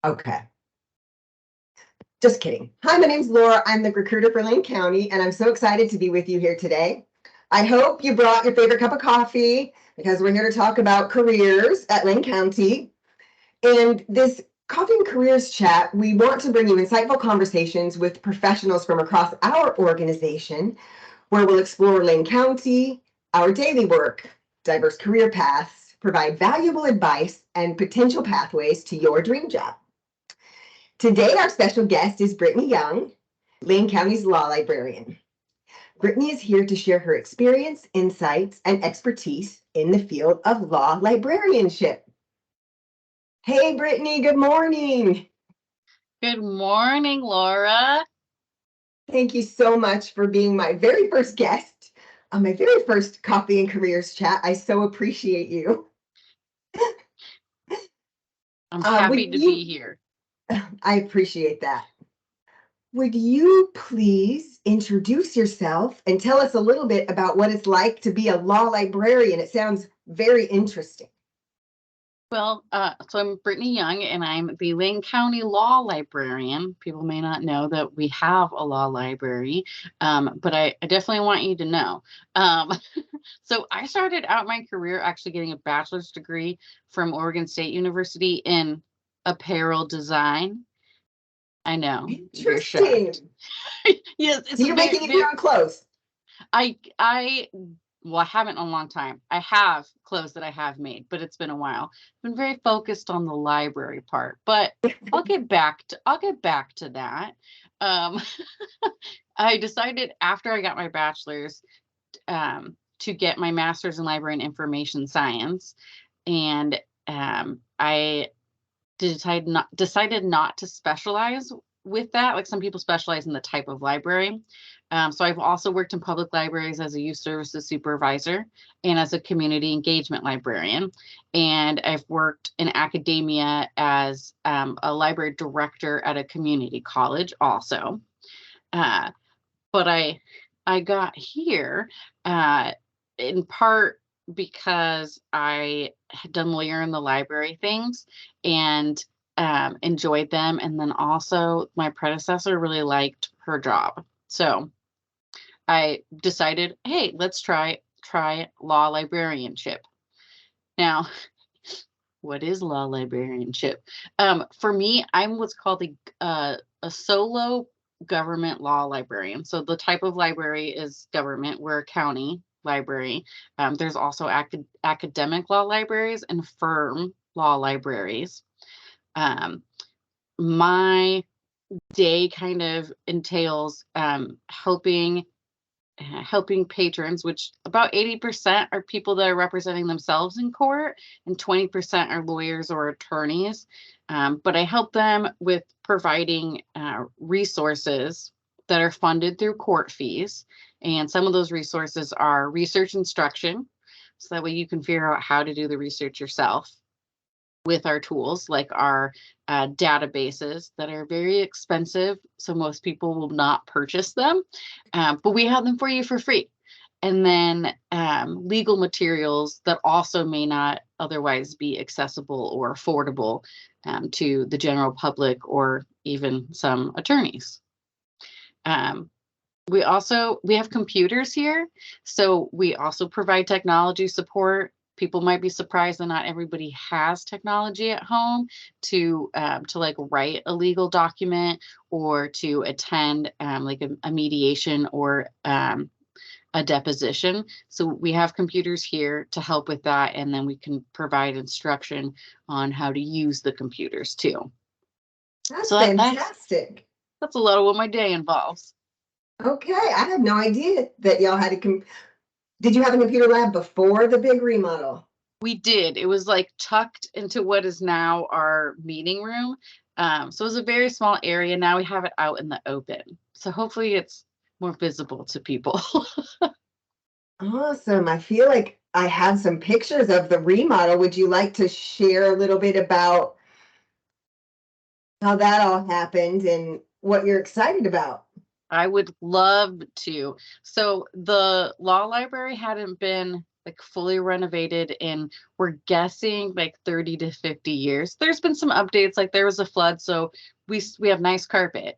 Okay. Just kidding. Hi, my name's Laura. I'm the recruiter for Lane County, and I'm so excited to be with you here today. I hope you brought your favorite cup of coffee because we're here to talk about careers at Lane County. And this Coffee and Careers chat, we want to bring you insightful conversations with professionals from across our organization, where we'll explore Lane County, our daily work, diverse career paths, provide valuable advice, and potential pathways to your dream job. Today, our special guest is Brittany Young, Lane County's law librarian. Brittany is here to share her experience, insights, and expertise in the field of law librarianship. Hey, Brittany, good morning. Good morning, Laura. Thank you so much for being my very first guest on my very first Coffee and Careers chat. I so appreciate you. I'm happy to be here. I appreciate that. Would you please introduce yourself and tell us a little bit about what it's like to be a law librarian? It sounds very interesting. Well, so I'm Brittany Young, and I'm the Lane County Law Librarian. People may not know that we have a law library, but I definitely want you to know. So I started out my career actually getting a bachelor's degree from Oregon State University in apparel design. I know. You're shocked. Yes, it's so you're making your own clothes. Well, I haven't in a long time. I have clothes that I have made, but it's been a while. I've been very focused on the library part, but I'll get back to that. I decided after I got my bachelor's to get my master's in library and information science, and I decided not to specialize with that. Like some people specialize in the type of library. So I've also worked in public libraries as a youth services supervisor and as a community engagement librarian. And I've worked in academia as a library director at a community college also. But I got here in part because I had done lawyer in the library things and enjoyed them. And then also my predecessor really liked her job. So I decided, hey, let's try law librarianship. Now, what is law librarianship? For me, I'm what's called a solo government law librarian. So the type of library is government. We're a county library. There's also academic law libraries and firm law libraries. My day kind of entails helping patrons, which about 80% are people that are representing themselves in court and 20% are lawyers or attorneys. But I help them with providing resources that are funded through court fees. And some of those resources are research instruction, so that way you can figure out how to do the research yourself with our tools, like our databases that are very expensive, so most people will not purchase them, but we have them for you for free. And then legal materials that also may not otherwise be accessible or affordable to the general public or even some attorneys. We have computers here, so we also provide technology support. People might be surprised that not everybody has technology at home to like write a legal document or to attend like a mediation or a deposition. So we have computers here to help with that, and then we can provide instruction on how to use the computers too. That's fantastic. That's a lot of what my day involves. Okay, I had no idea that y'all had Did you have a computer lab before the big remodel? We did. It was like tucked into what is now our meeting room. So it was a very small area. Now we have it out in the open. So hopefully it's more visible to people. Awesome. I feel like I have some pictures of the remodel. Would you like to share a little bit about how that all happened and what you're excited about? I would love to. So the law library hadn't been like fully renovated in, we're guessing like 30 to 50 years. There's been some updates, like there was a flood, so we have nice carpet.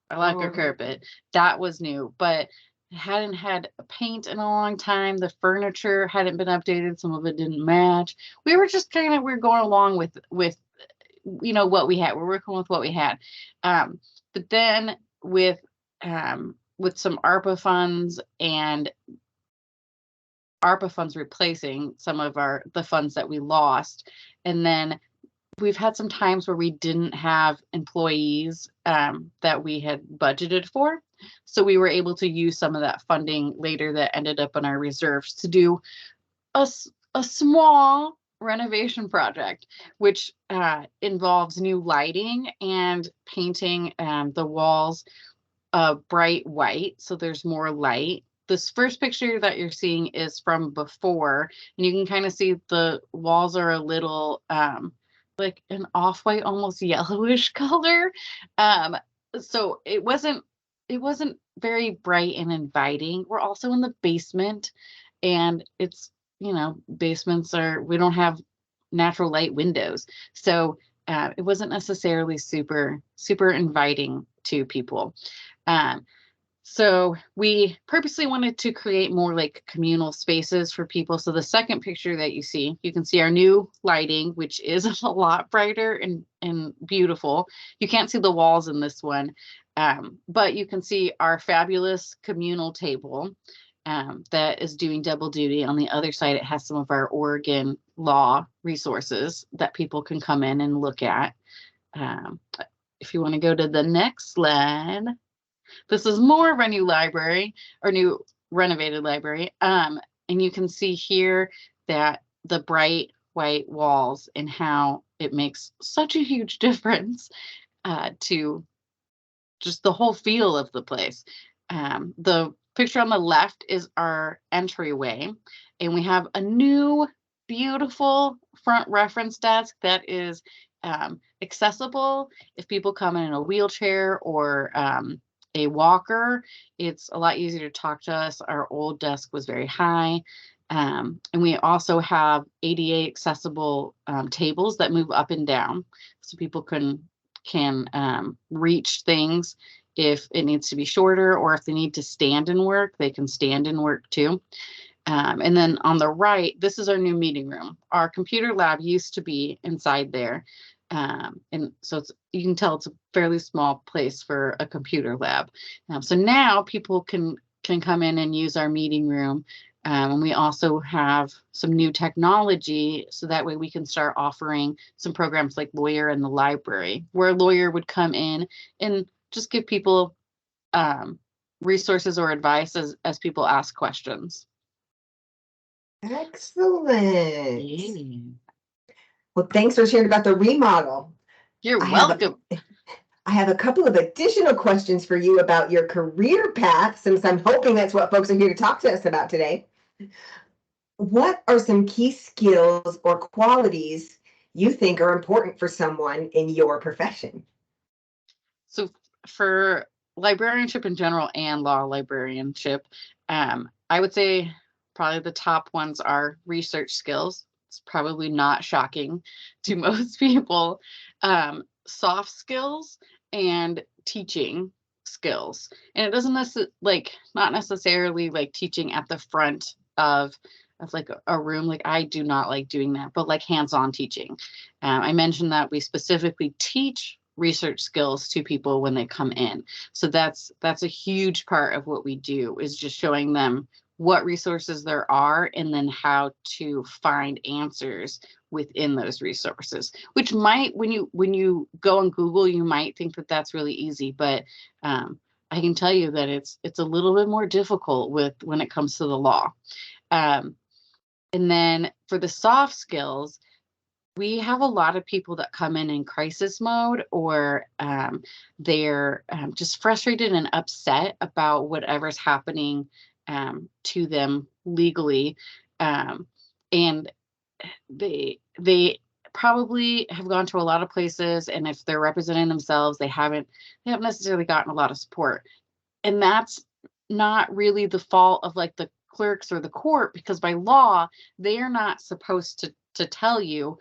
I like our carpet. That was new, but hadn't had paint in a long time. The furniture hadn't been updated. Some of it didn't match. We were just we're going along with what we had. We're working with what we had. But then with some ARPA funds and ARPA funds replacing some of the funds that we lost. And then we've had some times where we didn't have employees that we had budgeted for. So we were able to use some of that funding later that ended up in our reserves to do a small renovation project, which involves new lighting and painting the walls bright white, so there's more light. This first picture that you're seeing is from before, and you can kind of see the walls are a little like an off-white, almost yellowish color. So it wasn't very bright and inviting. We're also in the basement, and it's, basements we don't have natural light windows, so it wasn't necessarily super inviting to people. So we purposely wanted to create more like communal spaces for people. So the second picture that you can see our new lighting, which is a lot brighter and beautiful. You can't see the walls in this one, but you can see our fabulous communal table that is doing double duty. On the other side, it has some of our Oregon law resources that people can come in and look at. If you want to go to the next slide. This is more of a new library, or new renovated library. And you can see here that the bright white walls and how it makes such a huge difference to just the whole feel of the place. The picture on the left is our entryway, and we have a new beautiful front reference desk that is accessible if people come in a wheelchair or a walker. It's a lot easier to talk to us. Our old desk was very high. And we also have ADA accessible tables that move up and down, so people can reach things if it needs to be shorter, or if they need to stand and work, they can stand and work too. And then on the right, this is our new meeting room. Our computer lab used to be inside there. And so you can tell it's a fairly small place for a computer lab. So now people can come in and use our meeting room. And we also have some new technology, so that way we can start offering some programs like Lawyer in the Library, where a lawyer would come in and just give people resources or advice as people ask questions. Excellent. Well, thanks for sharing about the remodel. You're welcome. I have a couple of additional questions for you about your career path, since I'm hoping that's what folks are here to talk to us about today. What are some key skills or qualities you think are important for someone in your profession? So for librarianship in general and law librarianship, I would say probably the top ones are research skills. It's probably not shocking to most people. Soft skills and teaching skills. And it doesn't not necessarily like teaching at the front of like a room. Like, I do not like doing that, but like hands-on teaching. I mentioned that we specifically teach research skills to people when they come in. So that's a huge part of what we do, is just showing them what resources there are, and then how to find answers within those resources, which might, when you go on Google, you might think that that's really easy, but I can tell you that it's a little bit more difficult when it comes to the law. And then for the soft skills, we have a lot of people that come in crisis mode, or they're just frustrated and upset about whatever's happening to them legally, and they probably have gone to a lot of places, and if they're representing themselves, they haven't necessarily gotten a lot of support, and that's not really the fault of like the clerks or the court, because by law, they are not supposed to tell you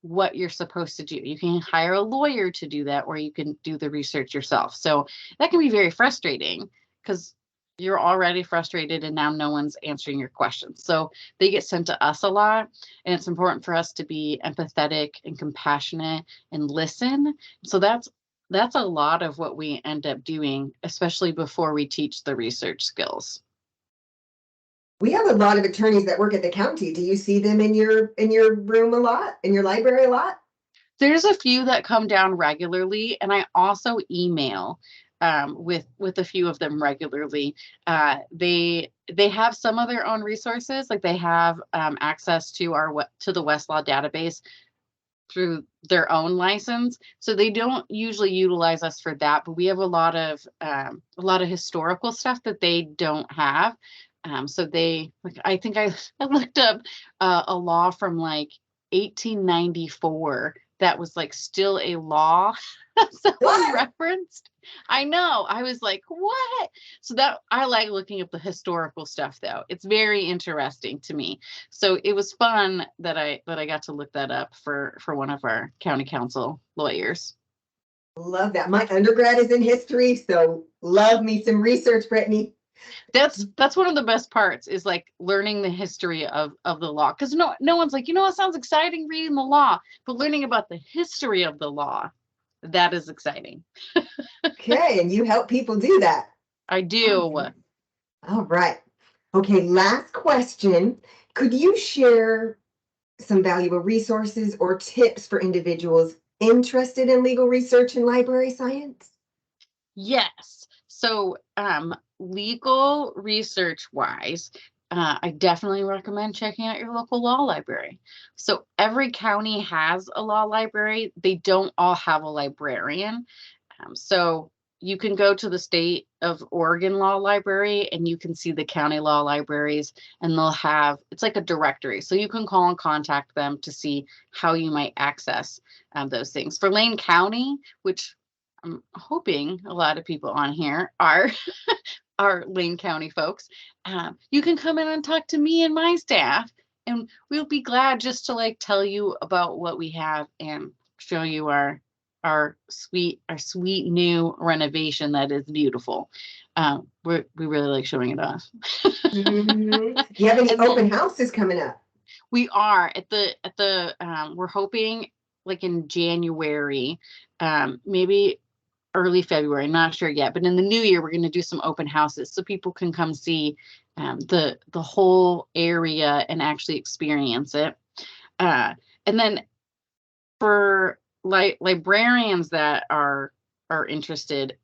what you're supposed to do. You can hire a lawyer to do that, or you can do the research yourself. So that can be very frustrating because you're already frustrated and now no one's answering your questions. So they get sent to us a lot, and it's important for us to be empathetic and compassionate and listen. So that's a lot of what we end up doing, especially before we teach the research skills. We have a lot of attorneys that work at the county. Do you see them in your room a lot, in your library a lot? There's a few that come down regularly, and I also email with a few of them regularly. They have some of their own resources, like they have access to the Westlaw database through their own license, so they don't usually utilize us for that. But we have a lot of historical stuff that they don't have. So they, like, I think I looked up a law from like 1894 that was like still a law that someone referenced. I know. I was like, what? So that, I like looking up the historical stuff though. It's very interesting to me. So it was fun that I got to look that up for one of our county council lawyers. Love that. My undergrad is in history, so love me some research, Brittany. That's one of the best parts, is like learning the history of the law, because no one's like, it sounds exciting reading the law, but learning about the history of the law, that is exciting. Okay, and you help people do that. I do. Okay. All right. Okay, last question. Could you share some valuable resources or tips for individuals interested in legal research and library science? Yes. So legal research wise, I definitely recommend checking out your local law library. So every county has a law library. They don't all have a librarian. So you can go to the state of Oregon Law Library and you can see the county law libraries, and they'll have, it's like a directory. So you can call and contact them to see how you might access those things. For Lane County, which I'm hoping a lot of people on here are are Lane County folks, you can come in and talk to me and my staff, and we'll be glad just to like tell you about what we have and show you our sweet new renovation that is beautiful. We really like showing it off. Do you have any open houses coming up? We are at the we're hoping like in January, maybe early February, not sure yet, but in the new year we're going to do some open houses so people can come see the whole area and actually experience it. And then for librarians that are interested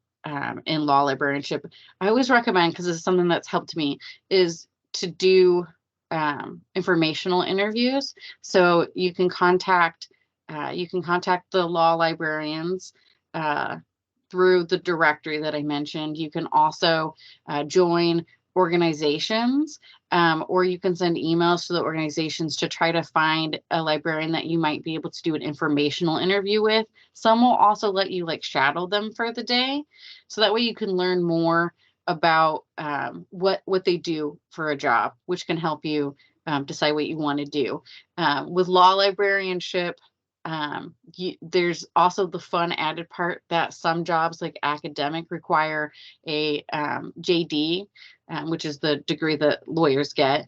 in law librarianship, I always recommend, because it's something that's helped me, is to do informational interviews. So you can contact the law librarians through the directory that I mentioned. You can also join organizations, or you can send emails to the organizations to try to find a librarian that you might be able to do an informational interview with. Some will also let you like shadow them for the day, so that way you can learn more about what they do for a job, which can help you decide what you want to do. With law librarianship, there's also the fun added part that some jobs like academic require a JD, which is the degree that lawyers get,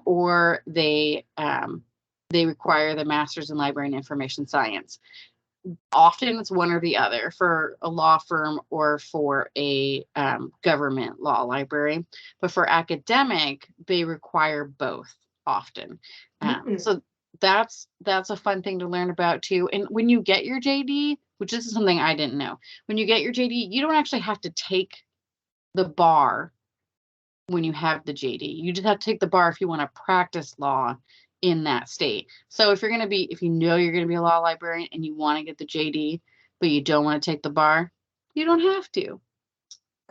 or they require the master's in library and information science. Often it's one or the other for a law firm or for a government law library, but for academic they require both often. So that's a fun thing to learn about too. And when you get your JD, which this is something I didn't know, when you get your JD, you don't actually have to take the bar when you have the JD. You just have to take the bar if you want to practice law in that state. So if you're going to be, if you know you're going to be a law librarian and you want to get the JD, but you don't want to take the bar, you don't have to.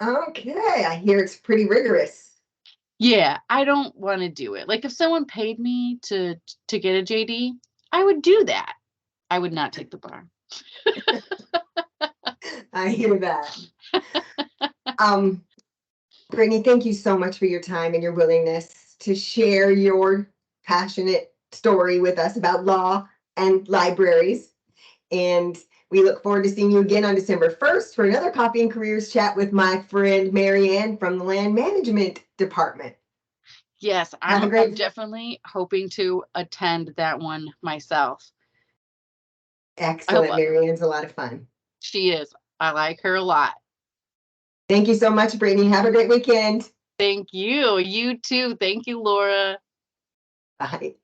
Okay, I hear it's pretty rigorous. Yeah, I don't want to do it. Like if someone paid me to get a JD, I would do that. I would not take the bar. I hear that. Brittany, thank you so much for your time and your willingness to share your passionate story with us about law and libraries. And we look forward to seeing you again on December 1st for another Coffee and Careers chat with my friend Marianne from the Land Management Department. Yes, Have a I'm great, definitely hoping to attend that one myself. excellent. Marianne's a lot of fun. She is. I like her a lot. Thank you so much, Brittany. Have a great weekend. Thank you. You too. Thank you, Laura. Bye.